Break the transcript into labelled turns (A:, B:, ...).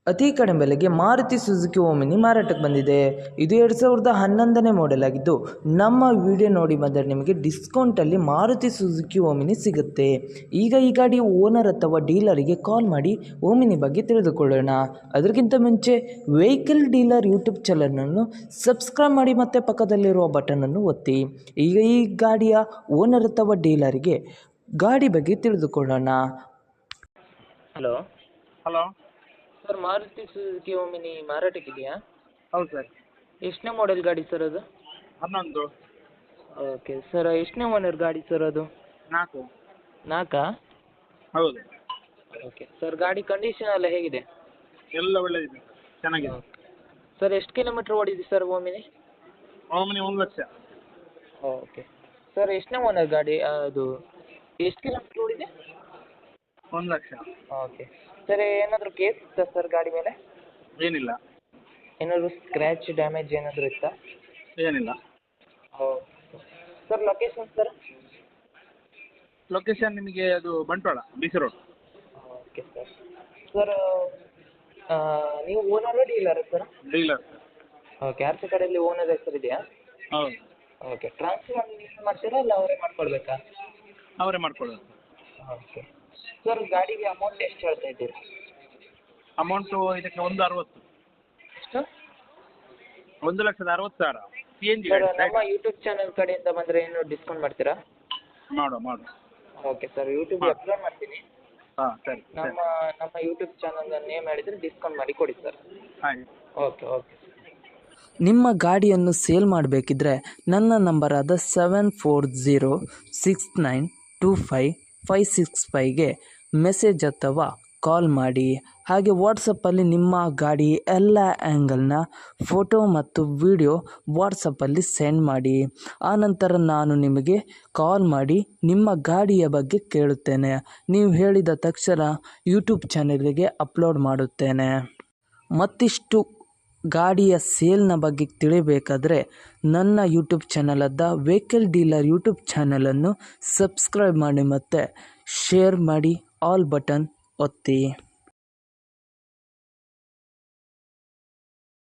A: ಅತಿ ಕಡಿಮೆ ಬೆಲೆಗೆ ಮಾರುತಿ ಸುಜುಕಿ ಓಮಿನಿ ಮಾರಾಟಕ್ಕೆ ಬಂದಿದೆ. ಇದು 2011ನೇ ಮಾಡೆಲ್ ಆಗಿದ್ದು, ನಮ್ಮ ವಿಡಿಯೋ ನೋಡಿ ಬಂದರೆ ನಿಮಗೆ ಡಿಸ್ಕೌಂಟಲ್ಲಿ ಮಾರುತಿ ಸುಜುಕಿ ಓಮಿನಿ ಸಿಗುತ್ತೆ. ಈಗ ಈ ಗಾಡಿಯ ಓನರ್ ಅಥವಾ ಡೀಲರಿಗೆ ಕಾಲ್ ಮಾಡಿ ಓಮಿನಿ ಬಗ್ಗೆ ತಿಳಿದುಕೊಳ್ಳೋಣ. ಅದಕ್ಕಿಂತ ಮುಂಚೆ ವೆಹಿಕಲ್ ಡೀಲರ್ ಯೂಟ್ಯೂಬ್ ಚಾನಲನ್ನು ಸಬ್ಸ್ಕ್ರೈಬ್ ಮಾಡಿ ಮತ್ತು ಪಕ್ಕದಲ್ಲಿರುವ ಬಟನನ್ನು ಒತ್ತಿ. ಈಗ ಈ ಗಾಡಿಯ ಓನರ್ ಅಥವಾ ಡೀಲರಿಗೆ ಗಾಡಿ ಬಗ್ಗೆ ತಿಳಿದುಕೊಳ್ಳೋಣ. Hello
B: hello
A: sir, Maruti Suzuki Omni ಮಾರಾಟಕ್ಕಿದೆಯಾ?
B: ಹೌದು ಸರ್.
A: ಎಷ್ಟನೇ ಮಾಡೆಲ್ ಗಾಡಿ ಸರ್ ಅದು?
B: 11.
A: ಓಕೆ ಸರ್, ಎಷ್ಟನೇ ಓನರ್ ಗಾಡಿ ಸರ್ ಅದು?
B: 4.
A: ನಾಲ್ಕಾ?
B: ಹೌದು,
A: ಓಕೆ ಸರ್, ಗಾಡಿ ಕಂಡೀಷನ್ ಎಲ್ಲ ಹೇಗಿದೆ?
B: ಎಲ್ಲ ಒಳ್ಳೆದಿದೆ, ಚೆನ್ನಾಗಿದೆ.
A: ಸರ್, ಎಷ್ಟು ಕಿಲೋಮೀಟ್ರ್ ಓಡಿದೆ sir Omni?
B: Omni 1 lakh.
A: Okay sir, ಎಷ್ಟನೇ ಓನರ್ ಗಾಡಿ ಅದು? ಎಷ್ಟು ಕಿಲೋಮೀಟ್ರ್ ಓಡಿದೆ?
B: 1 ಲಕ್ಷ.
A: ಓಕೆ ಸರ್, ಏನಾದರೂ ಕೇಸ್ ಇತ್ತಾ ಸರ್ ಗಾಡಿ ಮೇಲೆ?
B: ಏನಿಲ್ಲ.
A: ಏನಾದರೂ ಸ್ಕ್ರ್ಯಾಚ್ ಡ್ಯಾಮೇಜ್ ಏನಾದರೂ ಇತ್ತಾ?
B: ಏನಿಲ್ಲ.
A: Okay sir, location sir?
B: Location ನಿಮಗೆ ಅದು Bantwal, BC road.
A: Okay sir. Sir, ನೀವು ಓನರಾ ಡೀಲರಾ sir?
B: Dealer.
A: Okay, R C ಕಡೆಯಲ್ಲಿ ಓನರ್ ಹೆಸರು ಇದೆಯಾ?
B: ಹೌದು,
A: ಓಕೆ, ಟ್ರಾನ್ಸ್ಫರ್ ನೀವು ಮಾಡ್ತೀರಾ ಇಲ್ಲ ಅವರೇ ಮಾಡ್ಕೊಳ್ಬೇಕಾ?
B: ಅವರೇ ಮಾಡ್ಕೊಳ್ಳೋದು.
A: ಓಕೆ ಸರ್, ಗಾಡಿಗೆ ಅಮೌಂಟ್ ಎಷ್ಟು ಹೇಳ್ತಾ ಇದ್ದೀರಿ?
B: ಅಮೌಂಟು ಇದಕ್ಕೆ 1.60.
A: ಎಷ್ಟು?
B: 1,60,000. CNG
A: ಸರ್,
B: ಗಾಡಿ.
A: ನಮ್ಮ ಯೂಟ್ಯೂಬ್ ಚಾನಲ್ ಕಡೆಯಿಂದ ಬಂದರೆ ಏನು ಡಿಸ್ಕೌಂಟ್ ಮಾಡ್ತೀರಾ?
B: ಮಾಡುವ.
A: ಓಕೆ ಸರ್, ಯೂಟ್ಯೂಬ್ ಅಪ್ಲೋಡ್ ಮಾಡ್ತೀನಿ.
B: ಹಾಂ, ಸರಿ.
A: ನಮ್ಮ ಯೂಟ್ಯೂಬ್ ಚಾನಲ್ ನೇಮ್ ಹೇಳಿದರೆ ಡಿಸ್ಕೌಂಟ್ ಮಾಡಿ ಕೊಡಿ ಸರ್.
B: ಆಯ್ತು.
A: ಓಕೆ. ನಿಮ್ಮ ಗಾಡಿಯನ್ನು ಸೇಲ್ ಮಾಡಬೇಕಿದ್ರೆ ನನ್ನ ನಂಬರಾದ 7406925565ಗೆ ಮೆಸೇಜ್ ಅಥವಾ ಕಾಲ್ ಮಾಡಿ. ಹಾಗೆ ವಾಟ್ಸಪ್ಪಲ್ಲಿ ನಿಮ್ಮ ಗಾಡಿ ಎಲ್ಲ ಆ್ಯಂಗಲ್ನ ಫೋಟೋ ಮತ್ತು ವಿಡಿಯೋ ವಾಟ್ಸಪ್ಪಲ್ಲಿ ಸೆಂಡ್ ಮಾಡಿ. ಆನಂತರ ನಾನು ನಿಮಗೆ ಕಾಲ್ ಮಾಡಿ ನಿಮ್ಮ ಗಾಡಿಯ ಬಗ್ಗೆ ಕೇಳುತ್ತೇನೆ. ನೀವು ಹೇಳಿದ ತಕ್ಷಣ ಯೂಟ್ಯೂಬ್ ಚಾನಲಿಗೆ ಅಪ್ಲೋಡ್ ಮಾಡುತ್ತೇನೆ. ಮತ್ತಿಷ್ಟು ಗಾಡಿಯ ಸೇಲ್ನ ಬಗ್ಗೆ ತಿಳಿಬೇಕಾದರೆ ನನ್ನ ಯೂಟ್ಯೂಬ್ ಚಾನಲಾದ ವೆಹಿಕಲ್ ಡೀಲರ್ ಯೂಟ್ಯೂಬ್ ಚಾನಲನ್ನು ಸಬ್ಸ್ಕ್ರೈಬ್ ಮಾಡಿ ಮತ್ತು ಶೇರ್ ಮಾಡಿ, ಆಲ್ ಬಟನ್ ಒತ್ತಿ.